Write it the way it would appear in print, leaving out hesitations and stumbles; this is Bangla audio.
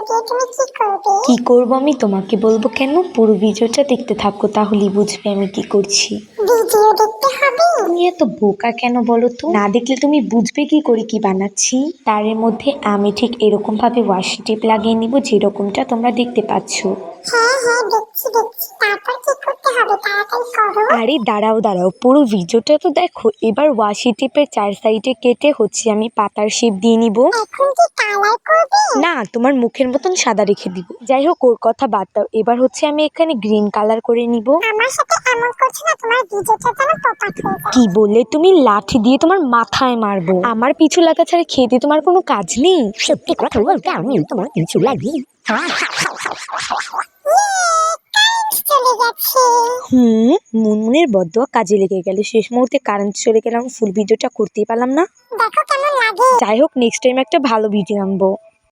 দিয়ে তুমি কি করবে? কি করব আমি তোমাকে বলবো কেন? পুরো ভিডিওটা দেখতে থাকো, তাহলেই বুঝবে আমি কি করছি। ভিডিও দেখতে হবে? তুমি এত বোকা কেন বলো তো? না দেখলে তুমি বুঝবে কি করে কি বানাচ্ছি। তার মধ্যে আমি ঠিক এরকম ভাবে ওয়াশি টেপ লাগিয়ে নিব, যেরকমটা তোমরা দেখতে পাচ্ছ। হ্যাঁ হ্যাঁ, দেখছি দেখছি। তারপর কি করতে হবে তাড়াতাড়ি করো। আরে দাঁড়াও দাঁড়াও, পুরো ভিডিওটা তো দেখো। এবার ওয়াশি টেপের 4 সাইডে কেটে আমি পাতার শেপ দিয়ে নিব। এখন কি কালার করবে? না, তোমার মুখের মতন সাদা রেখে দিব। যাই হোক, ওর কথা বাদ দাও। এবার আমি এখানে গ্রিন কালার করে নিব। আমার সাথে এমন করছো না, তোমার ভিডিওটা যেন পোপাট হয়ে যায়। কি বললে তুমি? লাঠি দিয়ে তোমার মাথায় মারবো। আমার পিছু লাগা ছাড়া খেতে তোমার কোনো কাজ নেই। সত্যি কথা বলতে আমি তোমার কিছু লাগি। চলে গেছে। মুনমুনের বদদোয়া কাজে লেগে গেল। শেষ মুহূর্তে কারেন্ট চলে গেলাম, ফুল ভিডিওটা করতেই পারলাম না। দেখো কেমন লাগে। যাই হোক, নেক্সট টাইম একটা ভালো ভিডিও আনবো।